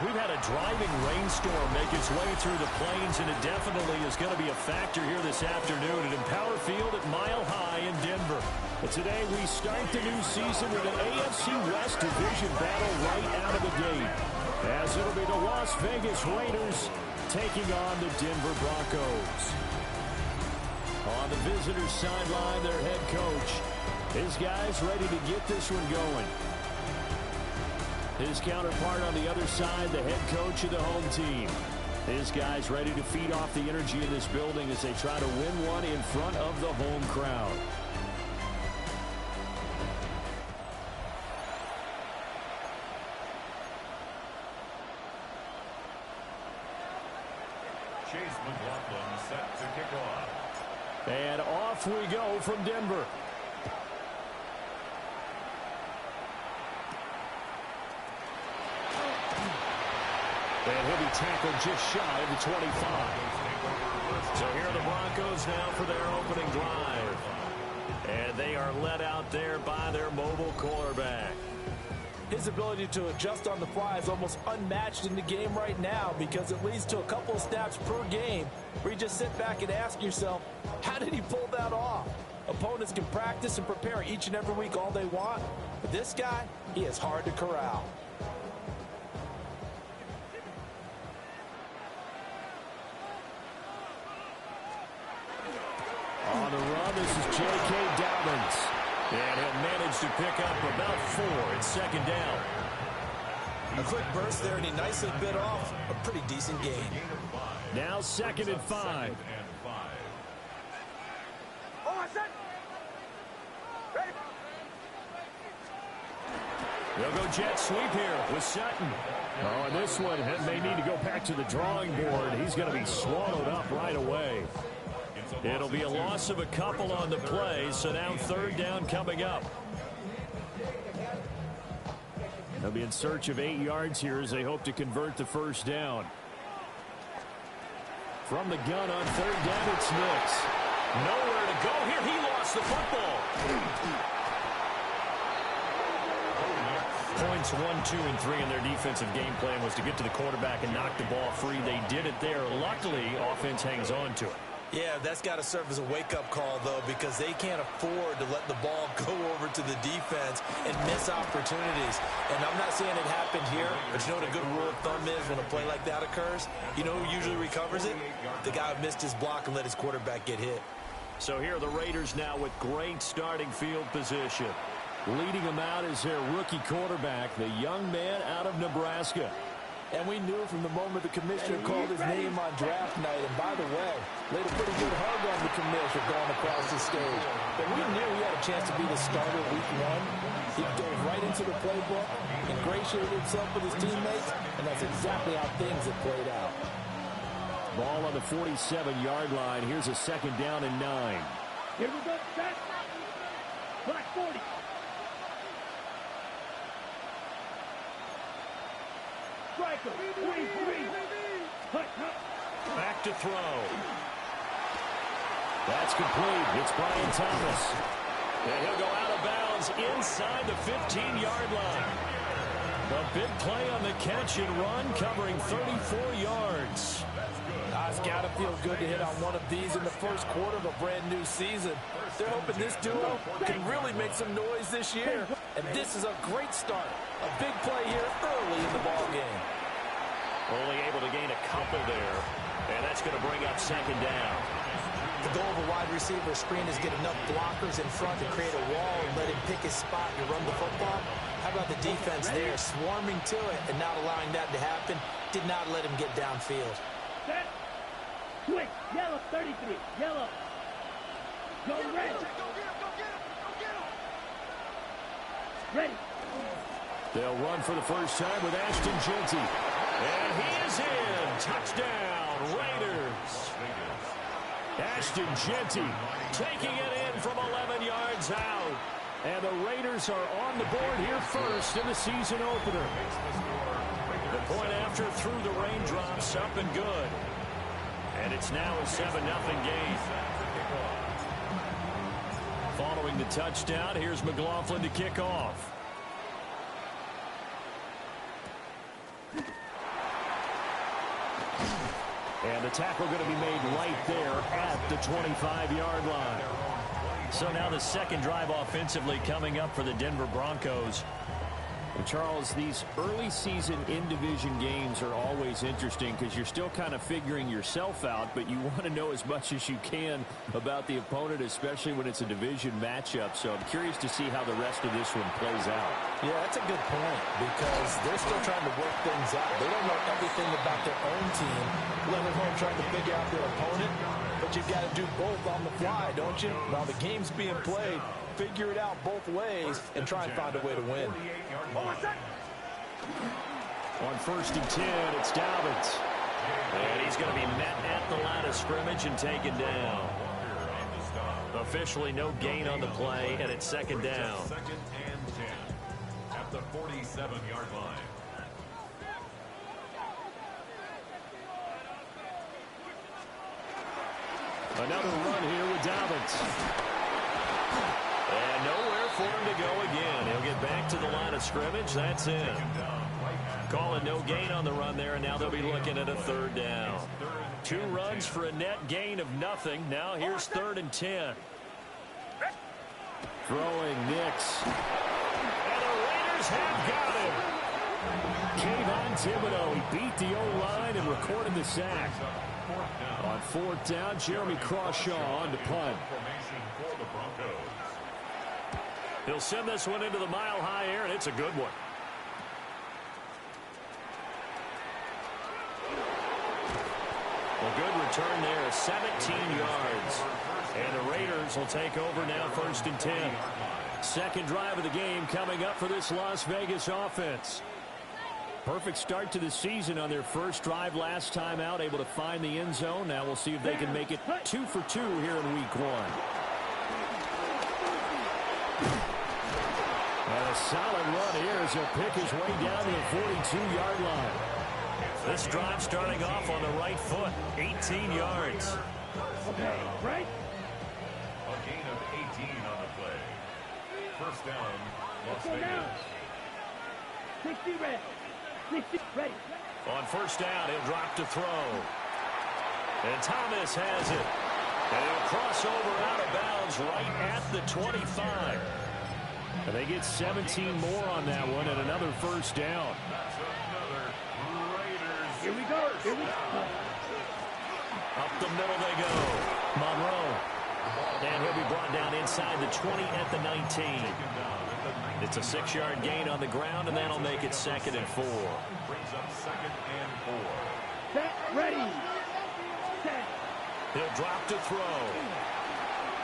We've had a driving rainstorm make its way through the plains, and it definitely is going to be a factor here this afternoon at Empower Field at Mile High in Denver. But today we start the new season with an AFC West division battle right out of the gate, as it'll be the Las Vegas Raiders taking on the Denver Broncos. On the visitors' sideline, their head coach. His guys ready to get this one going. His counterpart on the other side, the head coach of the home team. His guys ready to feed off the energy in this building as they try to win one in front of the home crowd. Chase McLaughlin set to kick off. And off we go from Denver. And he'll be tackled just shy of the 25. So here are the Broncos now for their opening drive. And they are led out there by their mobile quarterback. His ability to adjust on the fly is almost unmatched in the game right now, because it leads to a couple of snaps per game where you just sit back and ask yourself, how did he pull that off? Opponents can practice and prepare each and every week all they want, but this guy, he is hard to corral. On the run, this is J.K. Dobbins. And he'll manage to pick up about 4 at second down. A quick burst there, and he nicely bit off a pretty decent gain. Now 2nd and 5. They'll go jet sweep here with Sutton. Oh, and this one may need to go back to the drawing board. He's going to be swallowed up right away. It'll be a loss of a couple on the play, so now 3rd down coming up. They'll be in search of 8 yards here as they hope to convert the 1st down. From the gun on 3rd down, it's Nix. Nowhere to go here. He lost the football. Points 1, 2, and 3 in their defensive game plan was to get to the quarterback and knock the ball free. They did it there. Luckily, offense hangs on to it. Yeah, that's got to serve as a wake-up call, though, because they can't afford to let the ball go over to the defense and miss opportunities. And I'm not saying it happened here, but you know what a good rule of thumb is when a play like that occurs? You know who usually recovers it? The guy who missed his block and let his quarterback get hit. So here are the Raiders now with great starting field position. Leading them out is their rookie quarterback, the young man out of Nebraska. And we knew from the moment the commissioner called his name on draft night, and by the way, laid a pretty good hug on the commissioner going across the stage. But we knew he had a chance to be the starter week 1. He dove right into the playbook, ingratiated himself with his teammates, and that's exactly how things have played out. Ball on the 47-yard line. Here's a 2nd down and 9. Here we go, set. Black 40. Back to throw. That's complete. It's Brian Thomas. And he'll go out of bounds inside the 15-yard line. A big play on the catch and run, covering 34 yards. It's got to feel good to hit on one of these in the first quarter of a brand-new season. They're hoping this duo can really make some noise this year. And this is a great start. A big play here early in the ballgame. Only able to gain a couple there. And that's going to bring up 2nd down. The goal of a wide receiver screen is get enough blockers in front to create a wall and let him pick his spot and run the football. How about the defense there, swarming to it and not allowing that to happen? Did not let him get downfield. Set. Switch. Yellow 33. Yellow. Go red. Ready. They'll run for the first time with Ashton Jeanty. And he is in. Touchdown, Raiders. Ashton Jeanty taking it in from 11 yards out. And the Raiders are on the board here first in the season opener. The point after through the raindrops, up and good. And it's now a 7-0 game. Following the touchdown, here's McLaughlin to kick off. tackle going to be made right there at the 25-yard line. So now the second drive offensively coming up for the Denver Broncos. And Charles, these early season in-division games are always interesting because you're still kind of figuring yourself out, but you want to know as much as you can about the opponent, especially when it's a division matchup. So I'm curious to see how the rest of this one plays out. Yeah, that's a good point because they're still trying to work things out. They don't know everything about their own team, let alone trying to figure out their opponent. But you've got to do both on the fly, don't you? While the game's being played, figure it out both ways and try and find a way to win. On 1st and 10, it's Dobbins. And he's going to be met at the line of scrimmage and taken down. Officially no gain on the play, and it's 2nd down. 2nd and 10 at the 47-yard line. Another run here with Dobbins. And nowhere for him to go again. He'll get back to the line of scrimmage. That's in. Calling no gain on the run there, and now they'll be looking at a 3rd down. 2 runs for a net gain of nothing. Now here's 3rd and 10. Throwing Nix. And the Raiders have got him. Kayvon Thibodeau, he beat the O-line and recorded the sack. On 4th down, Jeremy Crawshaw on to punt. He'll send this one into the mile-high air, and it's a good one. A good return there, 17 yards. And the Raiders will take over now, 1st and 10. Second drive of the game coming up for this Las Vegas offense. Perfect start to the season on their first drive last time out, able to find the end zone. Now we'll see if they can make it 2 for 2 here in week 1. And a solid run here as he'll pick his way down to the 42-yard line. This drive starting off on the right foot, 18 yards. Okay, right? A gain of 18 on the play. 1st down, Las Go down. Vegas. 60 red. 60 ready. On 1st down, he'll drop to throw. And Thomas has it. And he'll cross over out of bounds right at the 25. And they get 17 more on that one and another 1st down. That's another Raiders. Here we go. Here we go. Up the middle they go. Monroe. And he'll be brought down inside the 20 at the 19. It's a 6-yard gain on the ground, and that'll make it 2nd and 4. Brings up 2nd and 4. Set. Ready. Set. He'll drop to throw.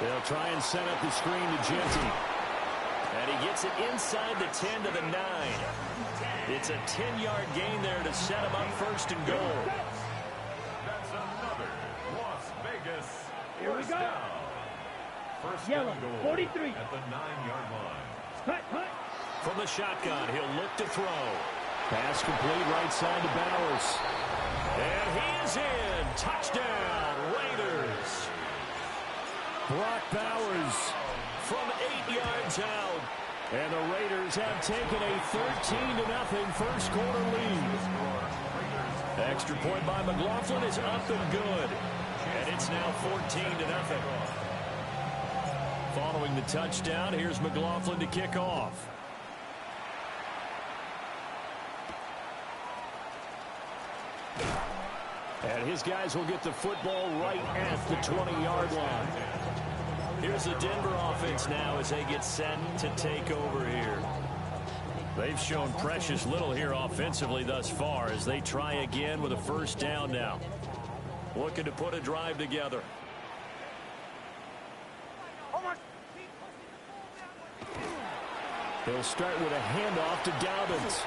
They'll try and set up the screen to Genty. And he gets it inside the 10 to the 9. It's a 10-yard gain there to set him up 1st and goal. That's another Las Vegas. Here we 1st go. down. 1st Yellow, and goal 43. at the 9-yard line. Cut. From the shotgun, he'll look to throw. Pass complete right side to Bowers. And he is in. Touchdown, Raiders. Brock Bowers from 8 yards out. And the Raiders have taken a 13-0 first quarter lead. Extra point by McLaughlin is up and good. And it's now 14-0. Following the touchdown, here's McLaughlin to kick off. And his guys will get the football right at the 20-yard line. Here's the Denver offense now as they get set to take over here. They've shown precious little here offensively thus far as they try again with a 1st down now. Looking to put a drive together. He'll start with a handoff to Dobbins.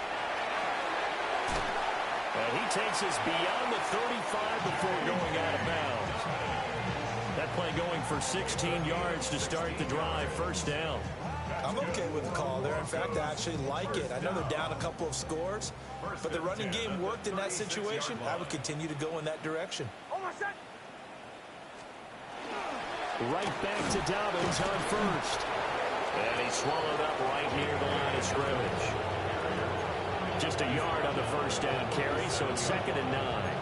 And he takes us beyond the 35 before going out of bounds. That play going for 16 yards to start the drive. 1st down. I'm okay with the call there. In fact, I actually like it. I know they're down a couple of scores, but the running game worked in that situation. I would continue to go in that direction. Right back to Dobbins on 1st. And he's swallowed up right near the line of scrimmage. Just a yard on the 1st down carry, so it's 2nd and 9.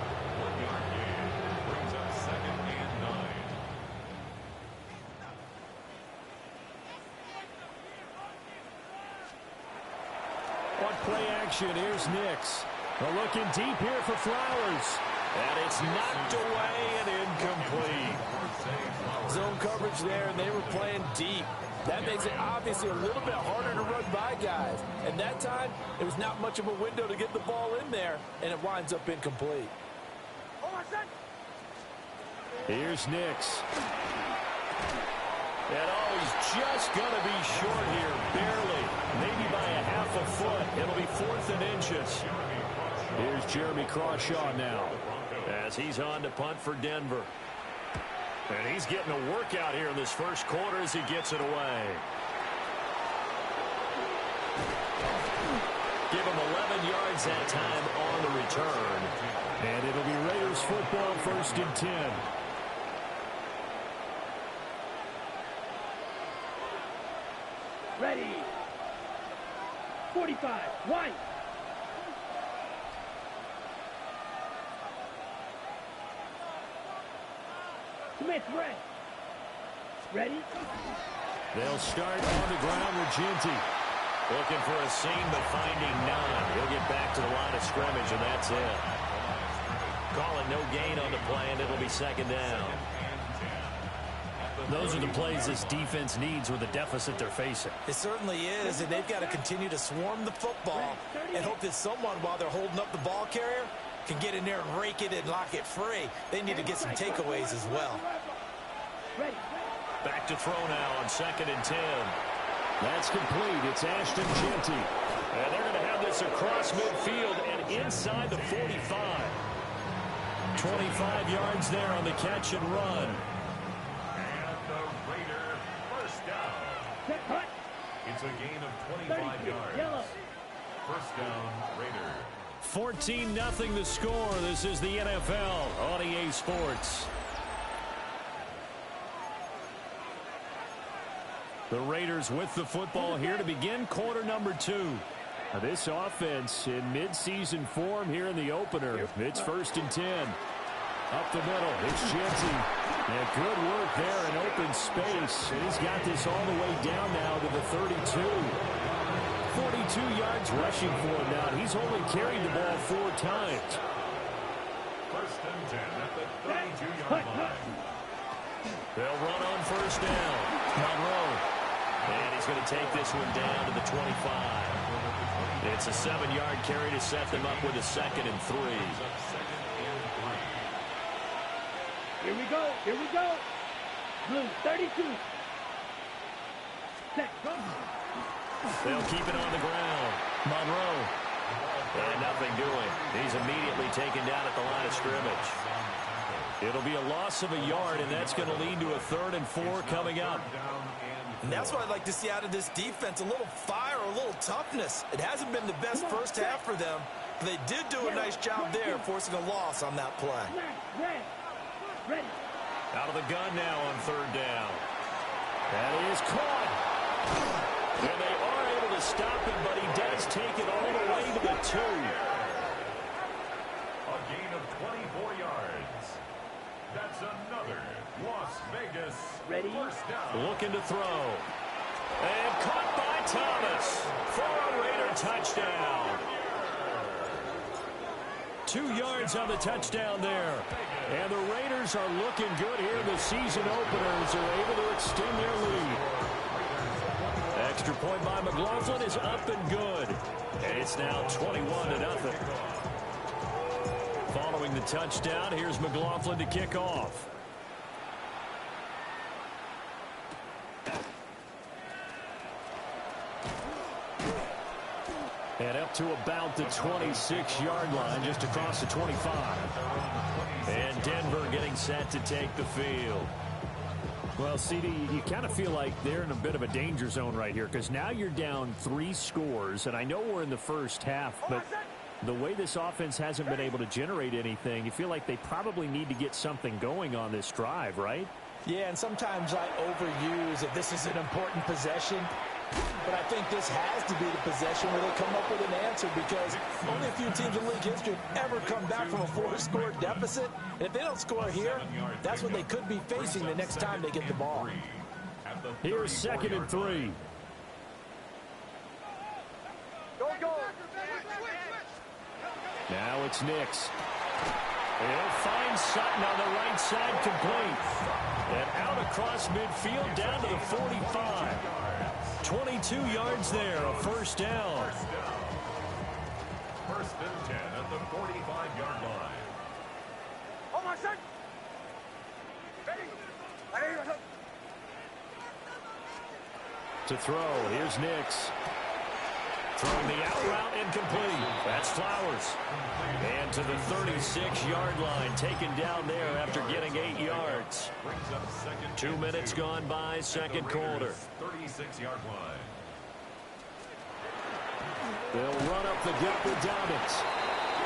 want play action. Here's Nix. Looking deep here for Flowers. And it's knocked away and incomplete. Zone coverage there, and they were playing deep. That makes it obviously a little bit harder to run by guys. And that time, it was not much of a window to get the ball in there, and it winds up incomplete. Here's Nix. And he's just going to be short here, barely. Maybe by a half a foot. It'll be 4th and inches. Here's Jeremy Crawshaw now as he's on to punt for Denver. And he's getting a workout here in this first quarter as he gets it away. Give him 11 yards that time on the return. And it'll be Raiders football, 1st and 10. Ready. 45. White. Smith, red. Ready? They'll start on the ground with Ginty. Looking for a seam, but finding none. He'll get back to the line of scrimmage, and that's it. Calling no gain on the play, and it'll be 2nd down. Those are the plays this defense needs with the deficit they're facing. It certainly is, and they've got to continue to swarm the football and hope that someone, while they're holding up the ball carrier, can get in there and rake it and lock it free. They need to get some takeaways as well. Back to throw now on 2nd and 10. That's complete. It's Ashton Ginty. And they're going to have this across midfield and inside the 45. 25 yards there on the catch and run. And the Raider first down. It's a gain of 25 yards. First down, Raider. 14-0 the score. This is the NFL on EA Sports. The Raiders with the football here to begin quarter number 2. This offense in midseason form here in the opener. It's 1st and 10. Up the middle, it's Ginty. And good work there in open space. And he's got this all the way down now to the 32. 42 yards rushing for him now. He's only carried the ball 4 times. 1st and 10 at the 32-yard line. They'll run on 1st down. Monroe. And he's going to take this one down to the 25. It's a 7-yard carry to set them up with a 2nd and 3. Here we go. Here we go. Blue, 32. Set. They'll keep it on the ground. Monroe. And nothing doing. He's immediately taken down at the line of scrimmage. It'll be a loss of a yard, and that's going to lead to a 3rd and 4 coming up. And that's what I'd like to see out of this defense, a little fire, a little toughness. It hasn't been the best first half for them, but they did do a nice job there, forcing a loss on that play. Ready. Out of the gun now on 3rd down. That is caught. And they are able to stop him, but he does take it all the way to the 2. A gain of 24 yards. That's another Las Vegas Ready? first down. Looking to throw. And caught by Thomas for a Raider touchdown. 2 yards on the touchdown there. And the Raiders are looking good here in the season opener as they're able to extend their lead. Extra point by McLaughlin is up and good. And it's now 21-0. Following the touchdown, here's McLaughlin to kick off. And up to about the 26-yard line, just across the 25. And Denver getting set to take the field. Well, CD, you kind of feel like they're in a bit of a danger zone right here because now you're down 3 scores, and I know we're in the first half, but the way this offense hasn't been able to generate anything, you feel like they probably need to get something going on this drive, right? Yeah, and sometimes I overuse if this is an important possession. But I think this has to be the possession where they come up with an answer because only a few teams in league history have ever come back from a 4-score deficit. And if they don't score here, that's what they could be facing the next time they get the ball. Here's 2nd and 3. Go. Now it's Nix. He'll find Sutton on the right side, complete. And out across midfield, down to the 45. 22 yards there, a first down. First and 10 at the 45-yard line. Oh, my son! To throw, here's Nix. Throwing the out route, incomplete. That's Flowers. And to the 36-yard line, taken down there after getting 8 yards. 2 minutes gone by, second quarter. 36-yard line. They'll run up the gut with Dobbins.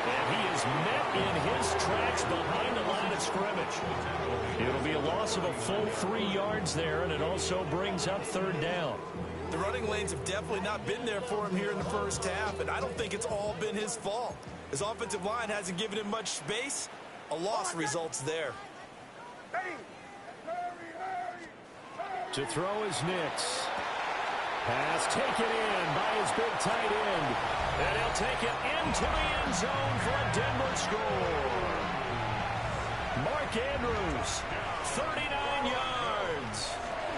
And he is met in his tracks behind the line of scrimmage. It'll be a loss of a full 3 yards there, and it also brings up third down. The running lanes have definitely not been there for him here in the first half, and I don't think it's all been his fault. His offensive line hasn't given him much space. A loss results there. To throw is Nix. Pass taken in by his big tight end. And he'll take it into the end zone for a Denver score. Mark Andrews, 39 yards.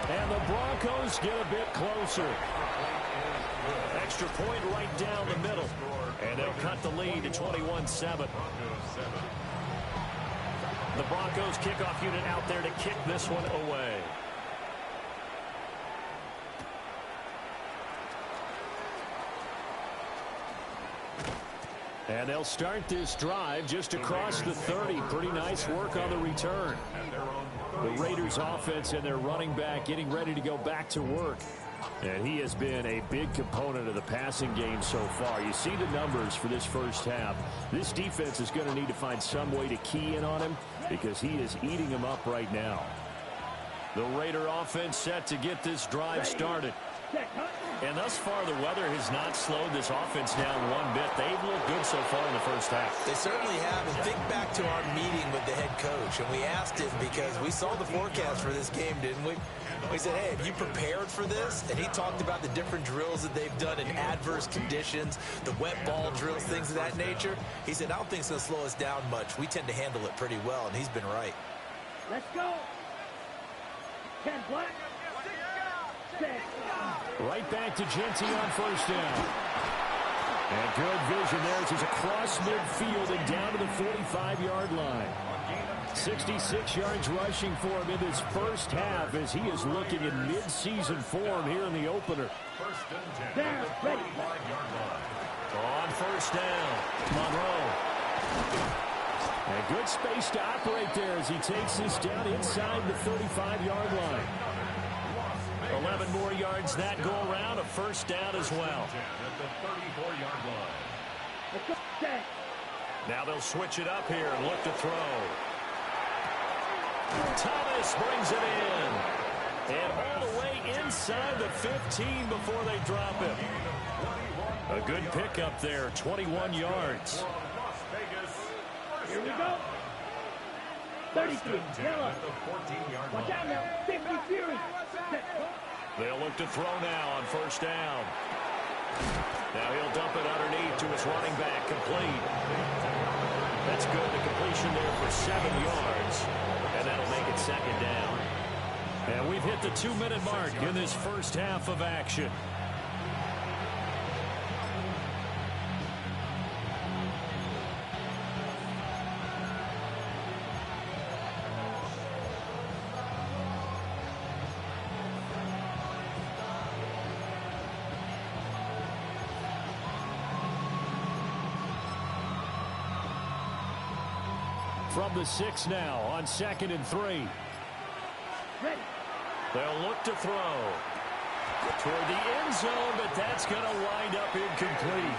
And the Broncos get a bit closer. Extra point right down the middle. And they'll cut the lead to 21-7. The Broncos kickoff unit out there to kick this one away. And they'll start this drive just across the 30. Pretty nice work on the return. The Raiders offense and their running back getting ready to go back to work. And he has been a big component of the passing game so far. You see the numbers for this first half. This defense is going to need to find some way to key in on him because he is eating him up right now. The Raider offense set to get this drive started. And thus far, the weather has not slowed this offense down one bit. They've looked good so far in the first half. They certainly have. And think back to our meeting with the head coach. And we asked him because we saw the forecast for this game, didn't we? We said, hey, have you prepared for this? And he talked about the different drills that they've done in adverse conditions, the wet ball drills, things of that nature. He said, I don't think it's going to slow us down much. We tend to handle it pretty well, and he's been right. Let's go. 10 black. Right back to Genty on first down. And good vision there as he's across midfield and down to the 45-yard line. 66 yards rushing for him in this first half as he is looking in mid-season form here in the opener. Down, ready. On first down, Monroe. And good space to operate there as he takes this down inside the 35-yard line. 11 more yards that go around, a first down as well. Now they'll switch it up here and look to throw. Thomas brings it in. And all the way inside the 15 before they drop him. A good pickup there, 21 yards. Here we go. 33, yellow. Watch out now, 50 Fury. They'll look to throw now on first down. Now he'll dump it underneath to his running back, complete. That's good, the completion there for 7 yards. And that'll make it second down. And we've hit the 2-minute mark in this first half of action. From the 6 now on 2nd and 3. Ready. They'll look to throw toward the end zone, but that's going to wind up incomplete.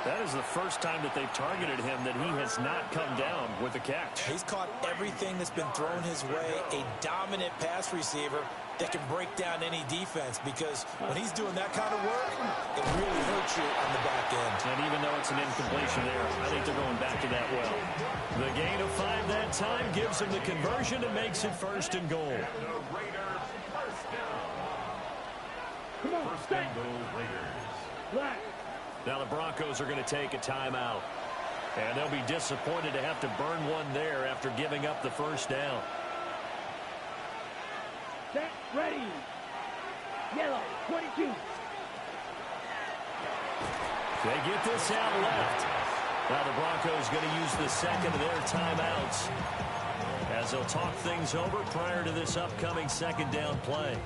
That is the first time that they've targeted him that he has not come down with a catch. He's caught everything that's been thrown his way, a dominant pass receiver that can break down any defense, because when he's doing that kind of work, it really hurts you on the back end. And even though it's an incompletion there, I think they're going back to that well. The gain of 5 that time gives him the conversion and makes it 1st and goal. Come on, stay. Black. Now the Broncos are going to take a timeout. And they'll be disappointed to have to burn one there after giving up the first down. Set, ready. Yellow, 22. They get this out left. Now the Broncos going to use the second of their timeouts as they'll talk things over prior to this upcoming second down play.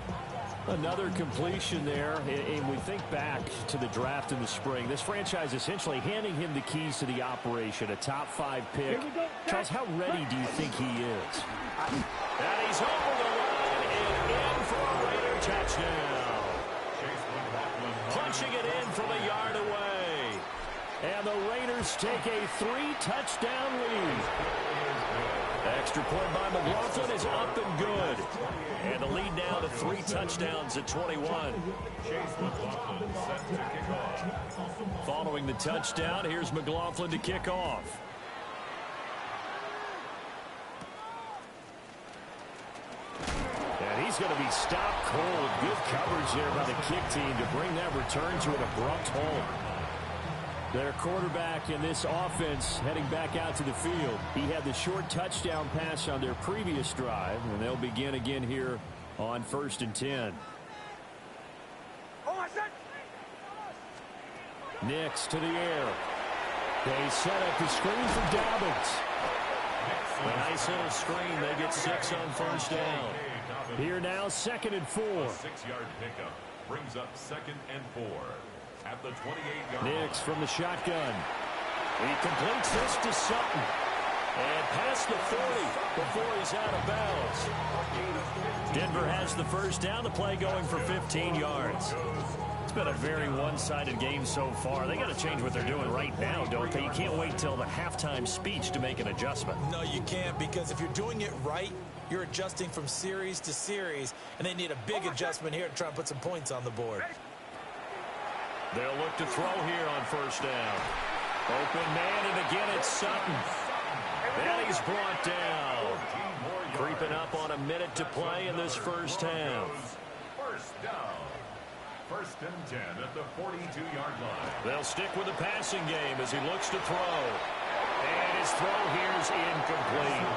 Another completion there, and we think back to the draft in the spring. This franchise essentially handing him the keys to the operation, a top 5 pick. Charles, how ready do you think he is? And he's over the line and in for a Raider touchdown. Punching it in from a yard away. And the Raiders take a 3-touchdown lead. Extra point by McLaughlin is up and good. And the lead now to 3 touchdowns at 21. Following the touchdown, here's McLaughlin to kick off. And he's going to be stopped cold. Good coverage there by the kick team to bring that return to an abrupt halt. Their quarterback in this offense heading back out to the field. He had the short touchdown pass on their previous drive, and they'll begin again here on 1st and 10. Nix to the air. They set up the screen for Dobbins. A nice little screen. They get 6 on first down. Here now, 2nd and 4. 6-yard pickup brings up 2nd and 4. At the 28-yard line. Nix from the shotgun. He completes this to Sutton. And past the 40 before he's out of bounds. Denver has the first down. The play going for 15 yards. It's been a very one-sided game so far. They got to change what they're doing right now, don't they? You can't wait till the halftime speech to make an adjustment. No, you can't, because if you're doing it right, you're adjusting from series to series, and they need a big adjustment here to try and put some points on the board. They'll look to throw here on first down. Open man, and again it's Sutton. And he's brought down. Creeping up on a minute to play in this first half. First down. 1st and 10 at the 42-yard line. They'll stick with the passing game as he looks to throw. And his throw here's incomplete.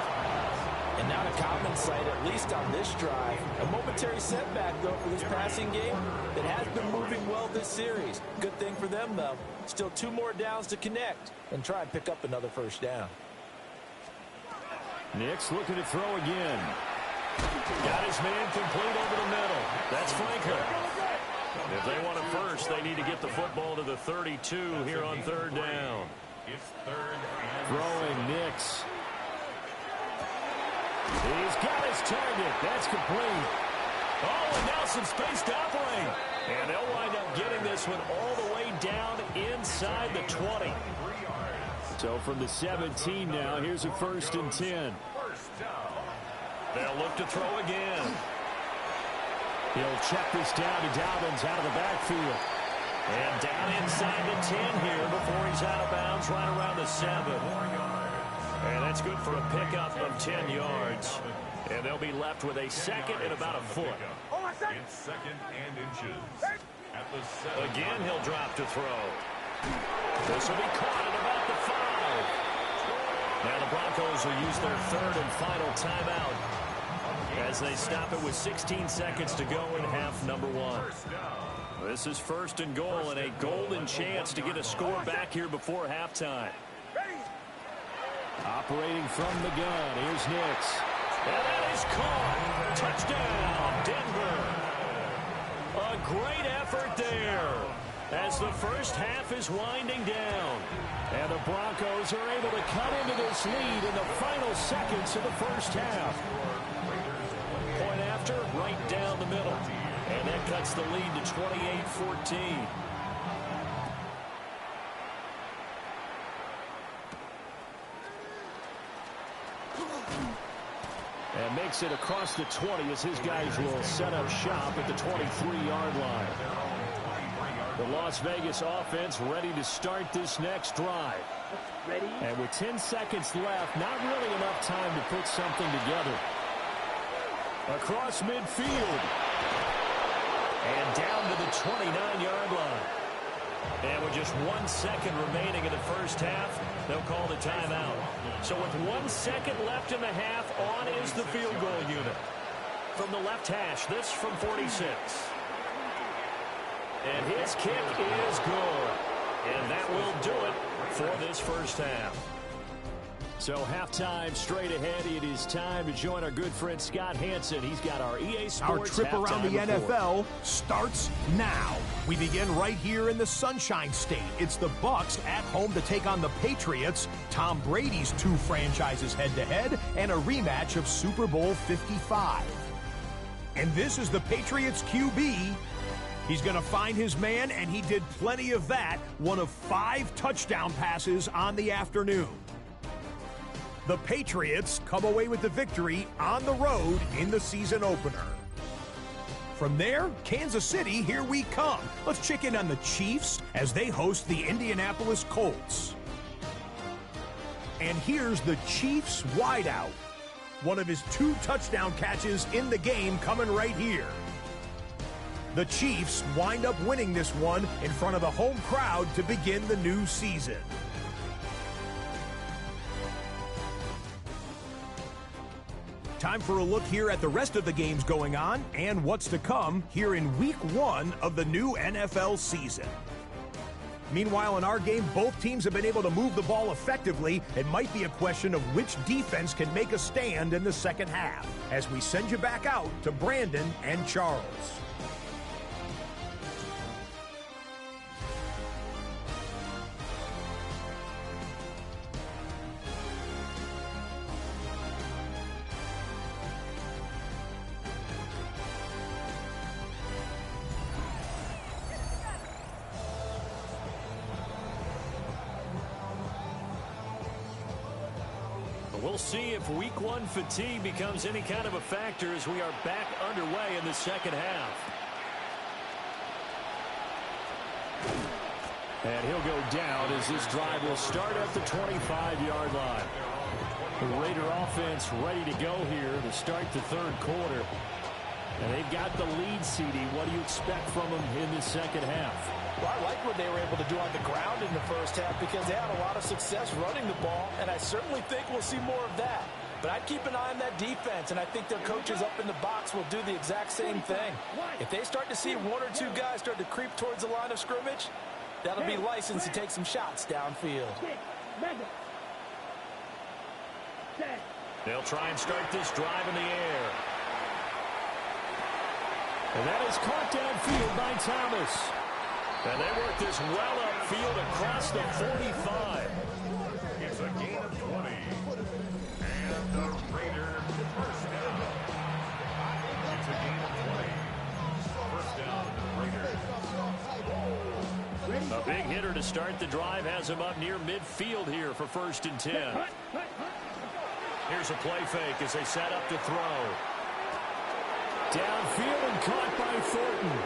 And now to Commons' side, at least on this drive. A momentary setback, though, for this passing game. It has been moving well this series. Good thing for them, though. Still 2 more downs to connect and try and pick up another first down. Nix looking to throw again. Got his man complete over the middle. That's Franklin. If they want it first, they need to get the football to the 32 here on 3rd down. It's 3rd and Throwing Nix. He's got his target. That's complete. Oh, and now some space to operate. And they'll wind up getting this one all the way down inside the 20. So from the 17 now, here's a 1st and 10. They'll look to throw again. He'll check this down to Dobbins out of the backfield. And down inside the 10 here before he's out of bounds right around the 7. And that's good for a pickup of 10 yards. And they'll be left with a second and about a foot. It's 2nd and inches. At the 7. Again, he'll drop to throw. This will be caught at about the 5. Now the Broncos will use their 3rd and final timeout as they stop it with 16 seconds to go in half number 1. This is 1st and goal and a golden chance to get a score back here before halftime. Operating from the gun, here's Nix. And that is caught. Touchdown, Denver. A great effort there as the first half is winding down. And the Broncos are able to cut into this lead in the final seconds of the first half. Point after, right down the middle. And that cuts the lead to 28-14. And makes it across the 20 as his guys will set up shop at the 23-yard line. The Las Vegas offense ready to start this next drive. Ready? And with 10 seconds left, not really enough time to put something together. Across midfield. And down to the 29-yard line. And with just 1 second remaining in the first half, they'll call the timeout. So with 1 second left in the half, on is the field goal unit. From the left hash, this from 46. And his kick is good. And that will do it for this first half. So halftime straight ahead. It is time to join our good friend Scott Hansen. He's got our EA Sports Our trip around the report. NFL starts now. We begin right here in the Sunshine State. It's the Bucs at home to take on the Patriots. Tom Brady's two franchises head-to-head and a rematch of Super Bowl 55. And this is the Patriots QB. He's going to find his man, and he did plenty of that. One of 5 touchdown passes on the afternoon. The Patriots come away with the victory on the road in the season opener. From there, Kansas City, here we come. Let's check in on the Chiefs as they host the Indianapolis Colts. And here's the Chiefs wideout. One of his 2 touchdown catches in the game coming right here. The Chiefs wind up winning this one in front of the home crowd to begin the new season. Time for a look here at the rest of the games going on and what's to come here in Week 1 of the new NFL season. Meanwhile, in our game, both teams have been able to move the ball effectively. It might be a question of which defense can make a stand in the second half as we send you back out to Brandon and Charles. We'll see if Week 1 fatigue becomes any kind of a factor as we are back underway in the second half. And he'll go down as this drive will start at the 25-yard line. The Raider offense ready to go here to start the third quarter. And they've got the lead, CD. What do you expect from them in the second half? Well, I like what they were able to do on the ground in the first half because they had a lot of success running the ball, and I certainly think we'll see more of that. But I'd keep an eye on that defense, and I think their coaches up in the box will do the exact same thing. If they start to see 1 or 2 guys start to creep towards the line of scrimmage, that'll be licensed to take some shots downfield. They'll try and start this drive in the air. And that is caught downfield by Thomas. And they work this well upfield across the 45. It's a gain of 20. And the Raiders first down. It's a gain of 20. First down, Raiders. A big hitter to start the drive has him up near midfield here for 1st and 10. Here's a play fake as they set up to throw. Downfield and caught by Thornton.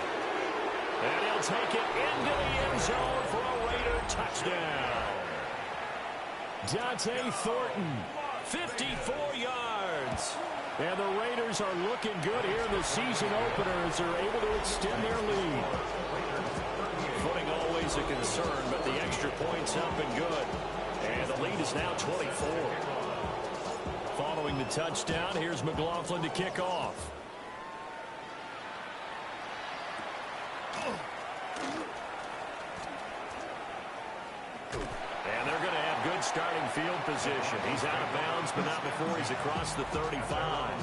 And he'll take it into the end zone for a Raider touchdown. Dante Thornton, 54 yards. And the Raiders are looking good here in the season opener as they're able to extend their lead. Footing always a concern, but the extra point's up and good. And the lead is now 24. Following the touchdown, here's McLaughlin to kick off. And they're going to have good starting field position. He's out of bounds, but not before he's across the 35.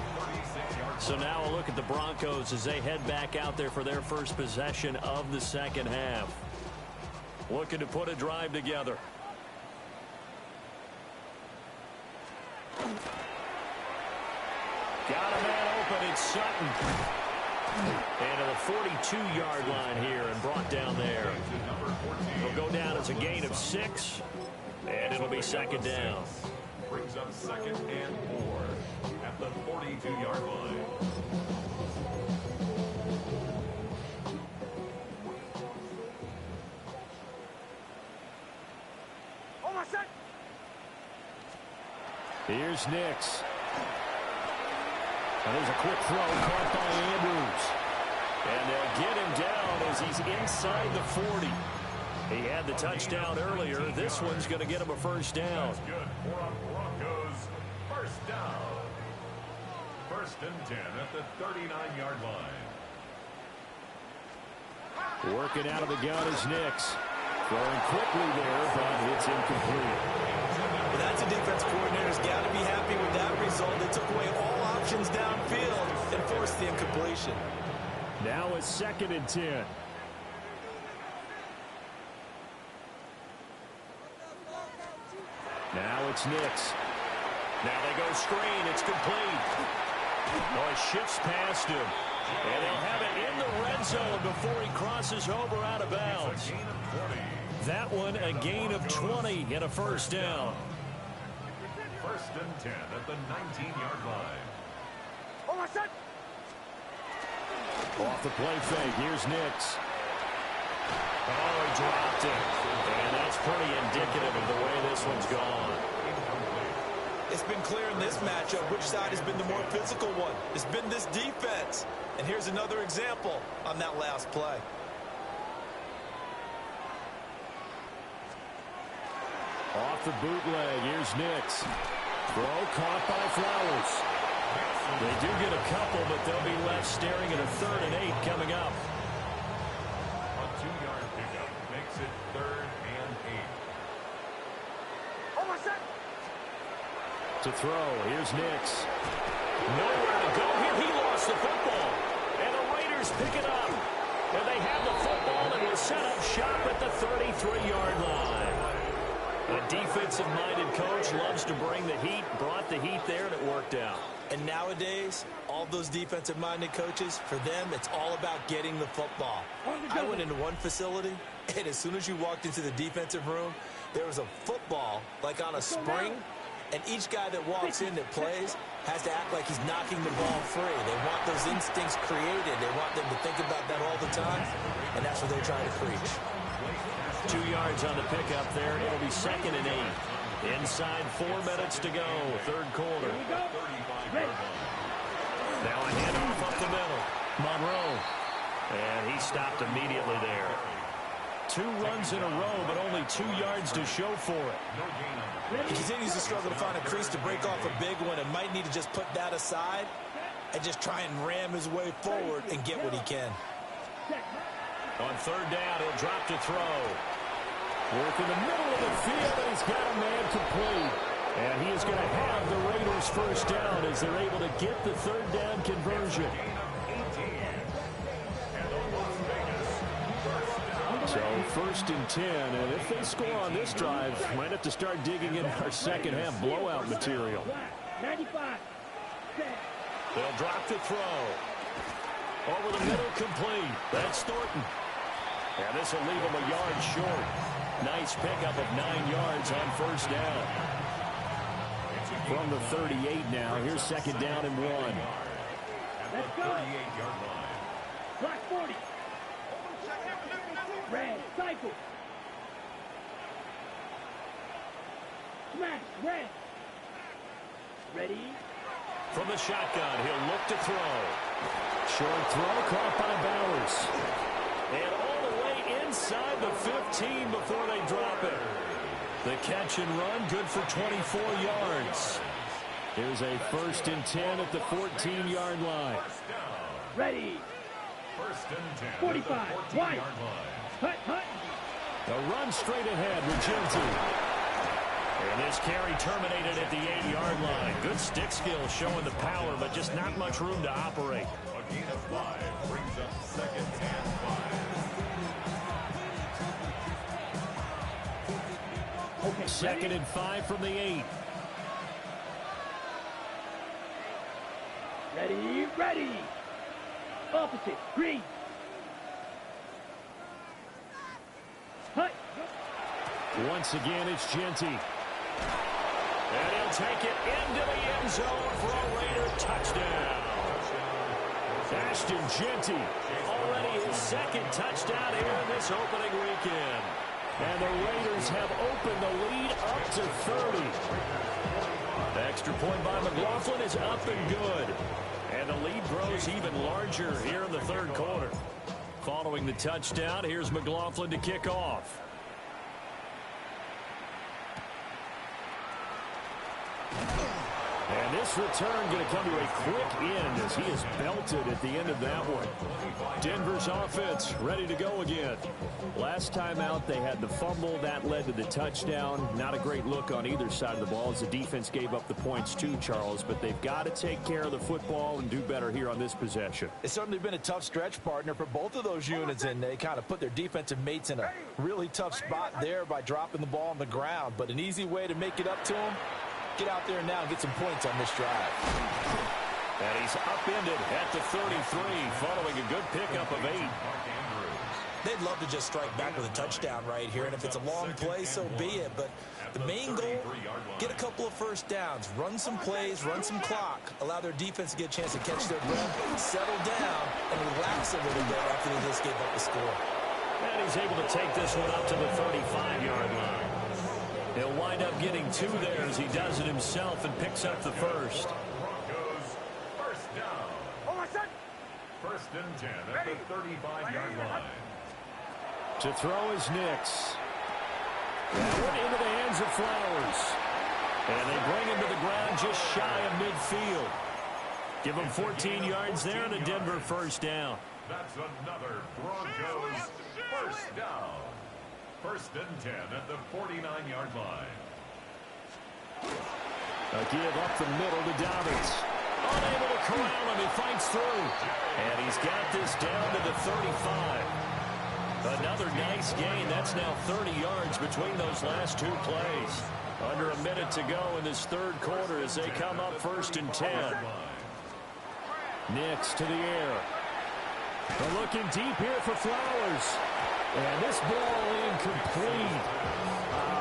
So now a look at the Broncos as they head back out there for their first possession of the second half. Looking to put a drive together. Got a man open. It's Sutton. And to the 42-yard line here and brought down there. It'll go down as a gain of 6, and it'll be second down. Brings up 2nd and 4 at the 42-yard line. Here's Nix. And there's a quick throw caught by Andrews. And they'll get him down as he's inside the 40. He had the touchdown earlier. This one's going to get him a first down. That's good for a Broncos first down. 1st and 10 at the 39-yard line. Working out of the gun is Nix. Throwing quickly there, but it's incomplete. Well, that's a defense coordinator's got to be happy with that result. They took away all options downfield and forced the incompletion. Now it's 2nd and 10. Now it's Nix. Now they go screen. It's complete. Oh, it shifts past him. And they'll have it in the red zone before he crosses over out of bounds. That one a gain of 20 and a first down. 1st and 10 at the 19-yard line. Off the play fake. Here's Nix. Oh, he dropped it. And that's pretty indicative of the way this one's gone. It's been clear in this matchup which side has been the more physical one. It's been this defense. And here's another example on that last play. Off the bootleg. Here's Nix. Throw caught by Flowers. They do get a couple, but they'll be left staring at a 3rd and 8 coming up. A 2-yard pickup makes it 3rd and 8. To throw. Here's Nix. Nowhere to go here. He lost the football. And the Raiders pick it up. And they have the football and will set up shop at the 33-yard line. A defensive-minded coach loves to bring the heat, brought the heat there, and it worked out. And nowadays, all those defensive-minded coaches, for them, it's all about getting the football. I went into one facility, and as soon as you walked into the defensive room, there was a football, like on a spring, and each guy that walks in that plays has to act like he's knocking the ball free. They want those instincts created. They want them to think about that all the time, and that's what they're trying to preach. 2 yards on the pickup there. It'll be 2nd and 8. Inside 4 minutes to go. 3rd quarter. Now a handoff up the middle. Monroe. And he stopped immediately there. 2 runs in a row, but only 2 yards to show for it. He continues to struggle to find a crease to break off a big one and might need to just put that aside and just try and ram his way forward and get what he can. On 3rd down, he'll drop to throw. Work in the middle of the field, and he's got a man complete. And he is going to have the Raiders first down as they're able to get the 3rd down conversion. So 1st and 10, and if they score on this drive, might have to start digging in our second half blowout material. 95. They'll drop to throw. Over the middle, complete. That's Thornton. And this will leave him a yard short. Nice pickup of 9 yards on 1st down. From the 38 now, here's 2nd down and 1. Let's go. 38-yard line. Block 40. Red, cycle. Smash, red. Ready? From the shotgun, he'll look to throw. Short throw caught by Bowers. And all the way inside the 15 before they drop it. The catch and run, good for 24 yards. Here's a 1st and 10 at the 14-yard line. Ready. 1st and 10. 45. Wide. Hut, hut. A run straight ahead with Gentry. And this carry terminated at the 8-yard line. Good stick skill showing the power, but just not much room to operate. A gain of 5 brings up 2nd and 5. Okay. 2nd and 5 from the 8. Ready, ready. Opposite, green. Hut. Once again, it's Gentry. And he'll take it into the end zone for a Raider touchdown. Ashton Gentry, already his 2nd touchdown here in this opening weekend. And the Raiders have opened the lead up to 30. The extra point by McLaughlin is up and good. And the lead grows even larger here in the 3rd quarter. Following the touchdown, here's McLaughlin to kick off. And this return going to come to a quick end as he is belted at the end of that one. Denver's offense ready to go again. Last time out, they had the fumble. That led to the touchdown. Not a great look on either side of the ball as the defense gave up the points too, Charles. But they've got to take care of the football and do better here on this possession. It's certainly been a tough stretch, partner, for both of those units, and they kind of put their defensive mates in a really tough spot there by dropping the ball on the ground. But an easy way to make it up to them, get out there now and get some points on this drive. And he's upended at the 33, following a good pickup of 8. They'd love to just strike back with a touchdown right here, and if it's a long play, so be it. But the main goal, get a couple of first downs, run some plays, run some clock, allow their defense to get a chance to catch their breath, settle down, and relax a little bit after they just gave up the score. And he's able to take this one up to the 35-yard line. He'll wind up getting 2 there as he does it himself and picks up the first. Broncos, first down. First and 10 at the 35-yard line. To throw is Nix. That one into the hands of Flowers. And they bring him to the ground just shy of midfield. Give him 14 yards there and a Denver first down. That's another Broncos first down. First and 10 at the 49-yard line. A give up the middle to Dobbins. Unable to corral him. He fights through. And he's got this down to the 35. Another nice gain. That's now 30 yards between those last 2 plays. Under a minute to go in this third quarter as they come up first and 10. Nix to the air. They're looking deep here for Flowers. And this ball incomplete.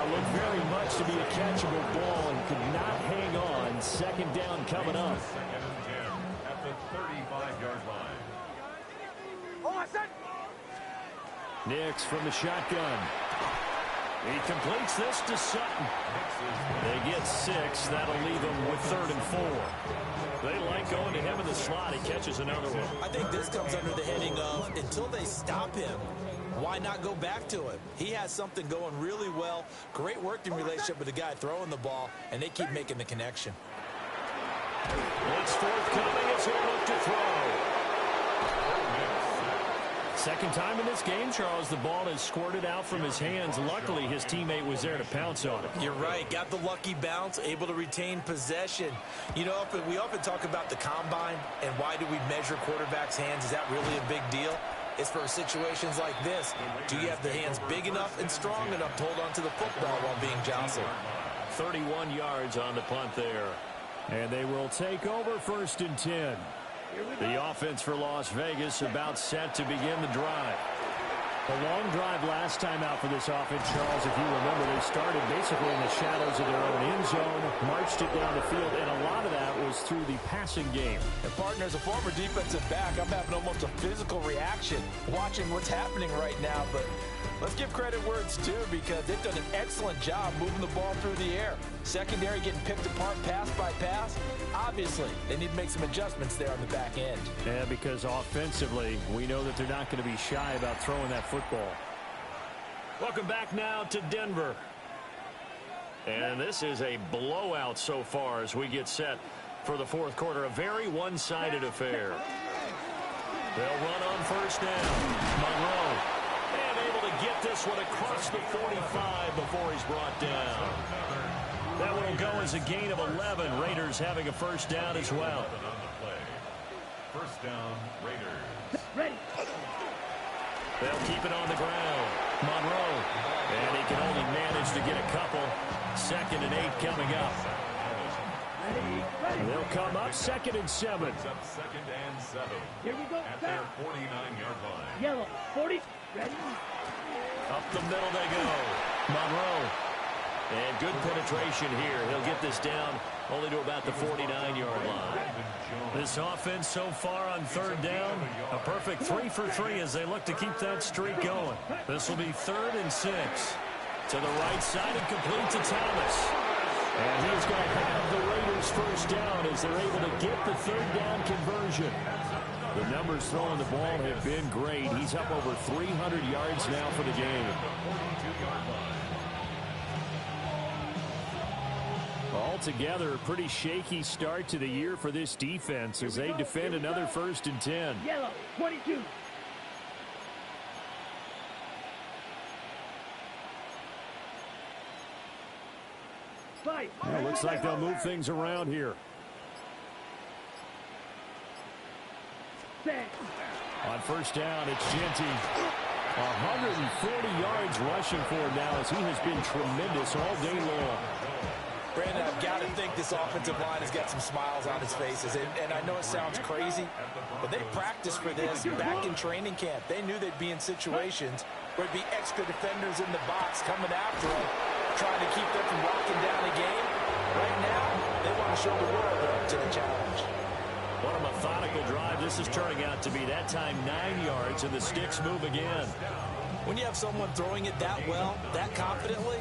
Looked very much to be a catchable ball and could not hang on. Second down coming up. Second and 10 at the 35-yard line. Nix from the shotgun. He completes this to Sutton. They get 6. That'll leave them with 3rd and 4. They like going to him in the slot. He catches another one. I think this comes under the heading of until they stop him, why not go back to him? He has something going really well. Great working relationship with the guy throwing the ball, and they keep making the connection. It's forthcoming as he'll look to throw. Second time in this game, Charles, the ball has squirted out from his hands. Luckily, his teammate was there to pounce on it. You're right. Got the lucky bounce, able to retain possession. You know, we often talk about the combine and why do we measure quarterbacks' hands. Is that really a big deal? It's for situations like this. Do you have the hands big enough and strong enough to hold on to the football while being jostled? 31 yards on the punt there. And they will take over first and 10. The offense for Las Vegas about set to begin the drive. A long drive last time out for this offense, Charles. If you remember, they started basically in the shadows of their own end zone, marched it down the field, and a lot of that was through the passing game. And partner, as a former defensive back, I'm having almost a physical reaction watching what's happening right now. But let's give credit where it's due because they've done an excellent job moving the ball through the air. Secondary getting picked apart pass by pass. Obviously, they need to make some adjustments there on the back end. Yeah, because offensively, we know that they're not going to be shy about throwing that football. Welcome back now to Denver. And this is a blowout so far as we get set for the fourth quarter. A very one-sided affair. They'll run on first down. Monroe. And able to get this one across the 45 before he's brought down. That one will go as a gain of 11. Raiders having a first down as well. First down, Raiders. Ready. They'll keep it on the ground. Monroe. And he can only manage to get a couple. 2nd and 8 coming up. Ready. They'll come up 2nd and 7. It's up 2nd and 7. Here we go. At their 49-yard line. Yellow. 40. Ready. Up the middle they go. Monroe. And good penetration here. He'll get this down only to about the 49-yard line. This offense so far on 3rd down, a perfect 3 for 3 as they look to keep that streak going. This will be 3rd and 6. To the right side and complete to Thomas. And he's going to have the Raiders first down as they're able to get the 3rd down conversion. The numbers throwing the ball have been great. He's up over 300 yards now for the game. All altogether, a pretty shaky start to the year for this defense as they defend another 1st and 10. Yellow, 22. Well, looks like they'll move things around here. On 1st down, it's Genty. 140 yards rushing for him now as he has been tremendous all day long. Brandon, I've got to think this offensive line has got some smiles on his faces. And I know it sounds crazy, but they practiced for this back in training camp. They knew they'd be in situations where there'd be extra defenders in the box coming after them, trying to keep them from locking down a game. Right now, they want to show the world they're up to the challenge. What a methodical drive this is turning out to be. That time 9 yards, and the sticks move again. When you have someone throwing it that well, that confidently,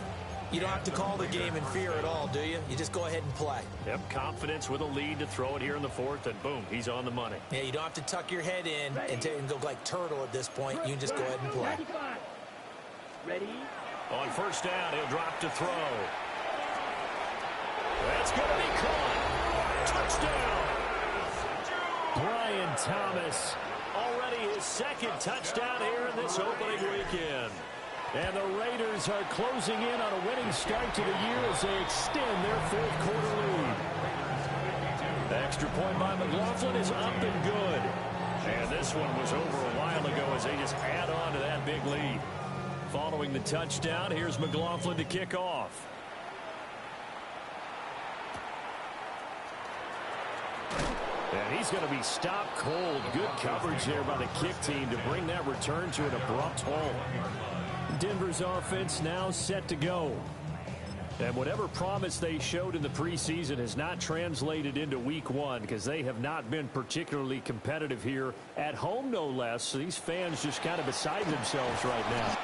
you don't have to call the game in fear at all, do you? You just go ahead and play. Yep, confidence with a lead to throw it here in the 4th, and boom, he's on the money. Yeah, you don't have to tuck your head in and go like turtle at this point. You can just go ahead and play. Ready? On 1st down, he'll drop to throw. That's going to be caught. Touchdown. Brian Thomas, already his 2nd touchdown here in this opening weekend. And the Raiders are closing in on a winning start to the year as they extend their 4th quarter lead. The extra point by McLaughlin is up and good. And this one was over a while ago as they just add on to that big lead. Following the touchdown, here's McLaughlin to kick off. And he's going to be stopped cold. Good coverage there by the kick team to bring that return to an abrupt halt. Denver's offense now set to go. And whatever promise they showed in the preseason has not translated into week 1 because they have not been particularly competitive here at home, no less. So these fans just kind of beside themselves right now.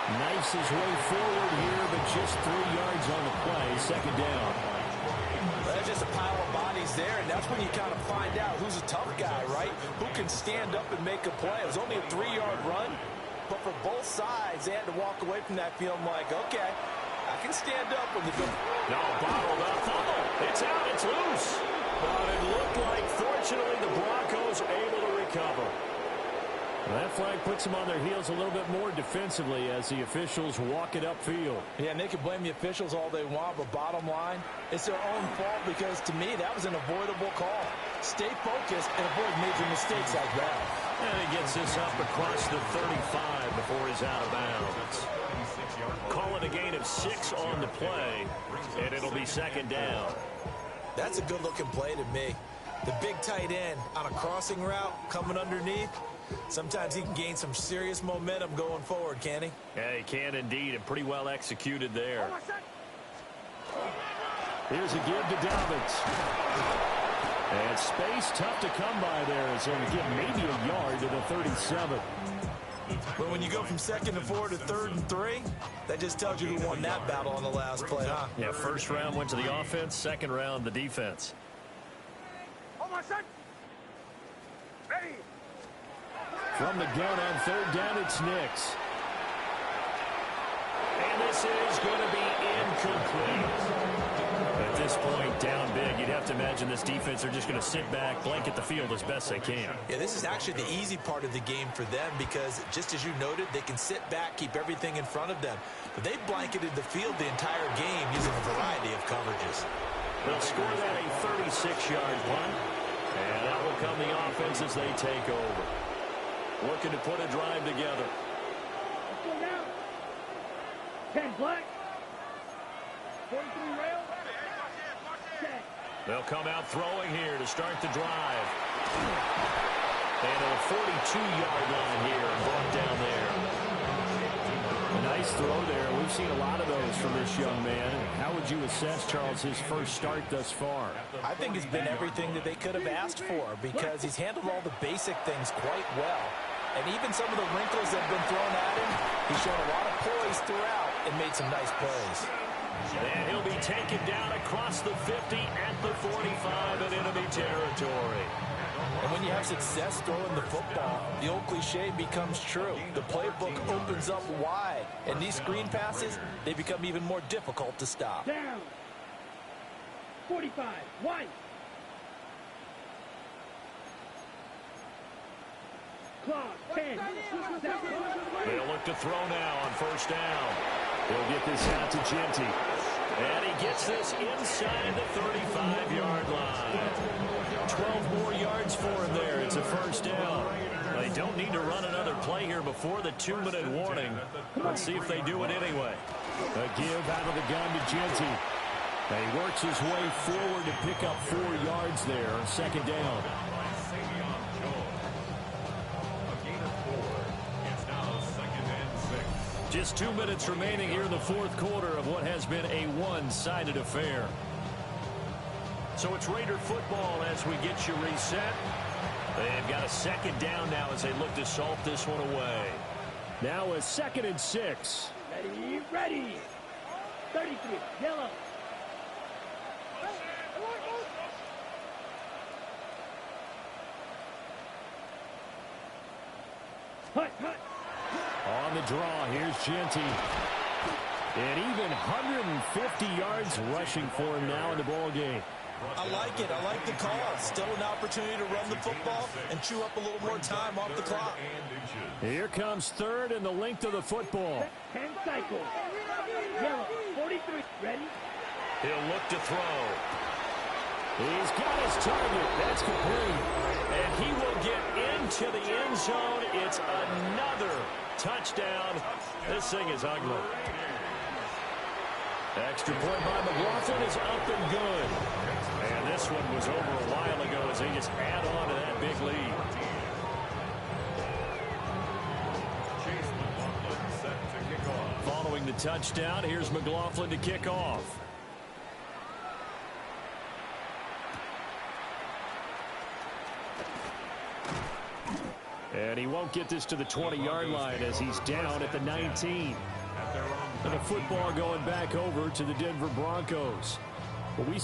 Knifes his way forward here, but just 3 yards on the play. 2nd down. There's just a pile of bodies there, and that's when you kind of find out who's a tough guy, right? Who can stand up and make a play. It was only a 3-yard run, but for both sides, they had to walk away from that feeling like, okay, I can stand up when the no, bottled up. Fumble. It's out. It's loose. But it looked like, fortunately, the Broncos are able to recover. Well, that flag puts them on their heels a little bit more defensively as the officials walk it upfield. Yeah, and they can blame the officials all they want, but bottom line, it's their own fault because, to me, that was an avoidable call. Stay focused and avoid major mistakes like that. And he gets this up across the 35 before he's out of bounds. Call it a gain of 6 on the play, and it'll be 2nd down. That's a good-looking play to me. The big tight end on a crossing route coming underneath. Sometimes he can gain some serious momentum going forward, can he? Yeah, he can indeed, and pretty well executed there. Here's a give to Dobbins. And space tough to come by there as they'll get maybe a yard to the 37. But when you go from 2nd and 4 to 3rd and 3, that just tells you who won that battle on the last play, huh? Yeah, 1st round went to the offense, 2nd round the defense. Ready? From the gun on 3rd down, it's Nix. And this is going to be incomplete. At this point, down big, you'd have to imagine this defense are just going to sit back, blanket the field as best they can. Yeah, this is actually the easy part of the game for them because, just as you noted, they can sit back, keep everything in front of them. But they blanketed the field the entire game using a variety of coverages. They'll score that a 36-yard punt, and that will come the offense as they take over. Looking to put a drive together. Let's go now. 10 black. 43 rail. They'll come out throwing here to start the drive. And a 42-yard line here and brought down there. A nice throw there. We've seen a lot of those from this young man. How would you assess, Charles, his first start thus far? I think it's been everything that they could have asked for because he's handled all the basic things quite well. And even some of the wrinkles that have been thrown at him, he's shown a lot of poise throughout and made some nice plays. And he'll be taken down across the 50 at the 45 in enemy territory. And when you have success throwing the football, the old cliche becomes true. The playbook opens up wide, and these screen passes, they become even more difficult to stop. Down. 45. One. Clock. 10. They'll look to throw now on first down. He'll get this out to Genty. And he gets this inside the 35-yard line. 12 more yards for him there. It's a first down. They don't need to run another play here before the 2-minute warning. Let's see if they do it anyway. A give out of the gun to Genty. And he works his way forward to pick up 4 yards there. Second down. Just 2 minutes remaining here in the fourth quarter of what has been a one-sided affair. So it's Raider football as we get you reset. They've got a second down now as they look to salt this one away. Now a 2nd and 6. Ready, ready. 33, yellow. Hut, hut. On the draw, here's Genty. And even 150 yards rushing for him now in the ball game. I like it. I like the call. Still an opportunity to run the football and chew up a little more time off the clock. Here comes 3rd and the length of the football. 10 cycles. Yellow, 43. Ready? He'll look to throw. He's got his target. That's complete. And he will get into the end zone. It's another touchdown. This thing is ugly. Extra point by McLaughlin is up and good. And this one was over a while ago as they just add on to that big lead. Following the touchdown, here's McLaughlin to kick off. And he won't get this to the 20-yard line as he's down at the 19. And the football going back over to the Denver Broncos. But we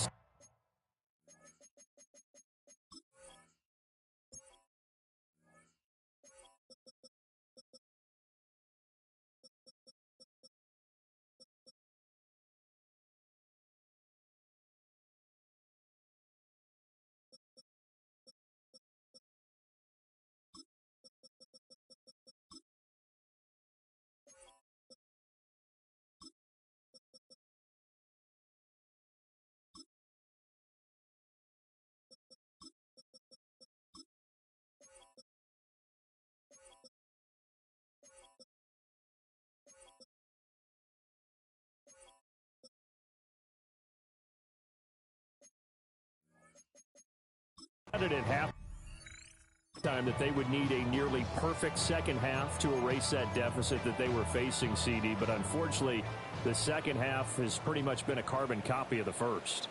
at halftime that they would need a nearly perfect second half to erase that deficit that they were facing, CD. But unfortunately, the second half has pretty much been a carbon copy of the first.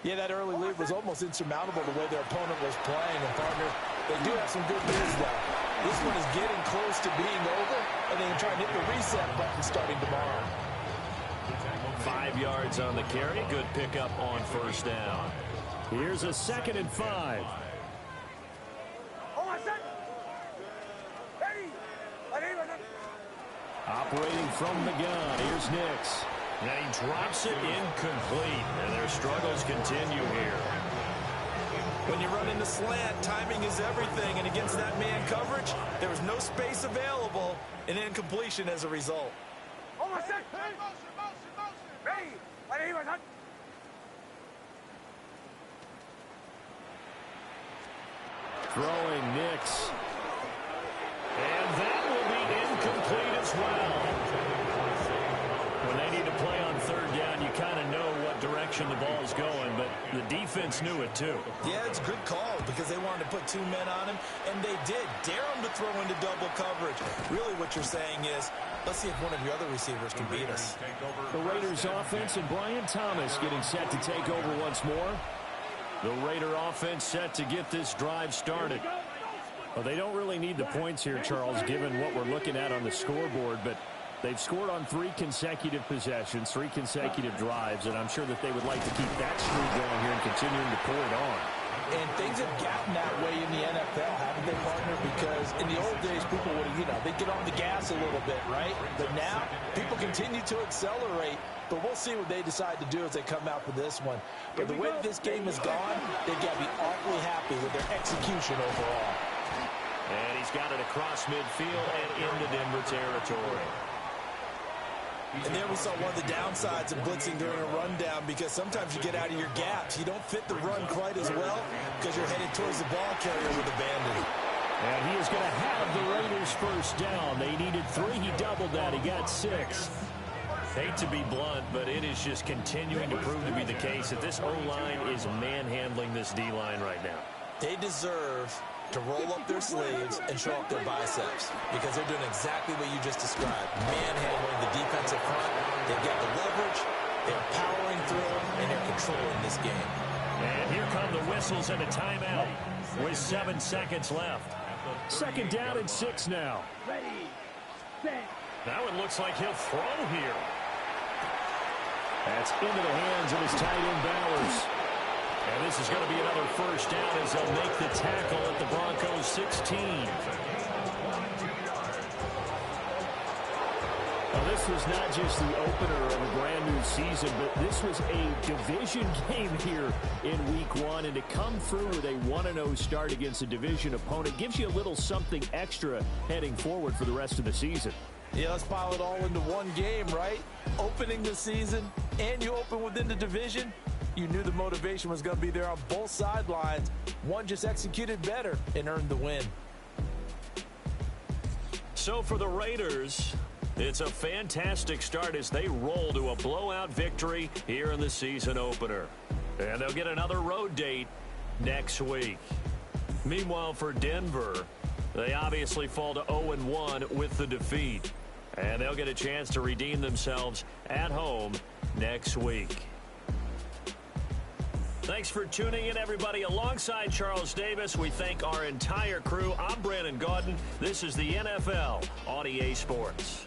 Yeah, that early lead was almost insurmountable the way their opponent was playing. And, partner, they do have some good news, though. This one is getting close to being over, and they can try and hit the reset button starting tomorrow. 5 yards on the carry. Good pickup on first down. Here's a 2nd and 5. Operating from the gun, here's Nix. And he drops it incomplete, and their struggles continue here. When you run in the slant, timing is everything, and against that man coverage, there was no space available, and incompletion as a result. Throwing Nix. And that will be incomplete as well. When they need to play on 3rd down, you kind of know what direction the ball's going, but the defense knew it too. Yeah, it's a good call because they wanted to put 2 men on him, and they did. Dare him to throw into double coverage. Really what you're saying is, let's see if one of your other receivers can beat us. The Raiders offense and Brian Thomas getting set to take over once more. The Raider offense set to get this drive started. Well, they don't really need the points here, Charles, given what we're looking at on the scoreboard, but they've scored on 3 consecutive possessions, 3 consecutive drives, and I'm sure that they would like to keep that streak going here and continuing to pour it on. And things have gotten that way in the NFL, haven't they, partner? Because in the old days, people would, they'd get on the gas a little bit, right? But now, people continue to accelerate. But we'll see what they decide to do as they come out for this one. But the way that this game has gone, they've got to be awfully happy with their execution overall. And he's got it across midfield and into Denver territory. And there we saw one of the downsides of blitzing during a rundown, because sometimes you get out of your gaps. You don't fit the run quite as well because you're headed towards the ball carrier with abandon. And he is going to have the Raiders first down. They needed 3. He doubled that. He got 6. Hate to be blunt, but it is just continuing to prove to be the case that this O-line is manhandling this D-line right now. They deserve to roll up their sleeves and show up their biceps, because they're doing exactly what you just described, manhandling the defensive front. They've got the leverage, they're powering through, and they're controlling this game. And here come the whistles and a timeout with 7 seconds left. 2nd down and 6 now. Ready, set. Now it looks like he'll throw here. That's into the hands of his tight end Bowers. And this is going to be another first down as they'll make the tackle at the Broncos 16. Well, this was not just the opener of a brand new season, but this was a division game here in week 1. And to come through with a 1-0 start against a division opponent gives you a little something extra heading forward for the rest of the season. Yeah, let's pile it all into one game, right? Opening the season, and you open within the division. You knew the motivation was going to be there on both sidelines. One just executed better and earned the win. So for the Raiders, it's a fantastic start as they roll to a blowout victory here in the season opener. And they'll get another road date next week. Meanwhile, for Denver, they obviously fall to 0-1 with the defeat. And they'll get a chance to redeem themselves at home next week. Thanks for tuning in, everybody. Alongside Charles Davis, we thank our entire crew. I'm Brandon Gaudin. This is the NFL on EA Sports.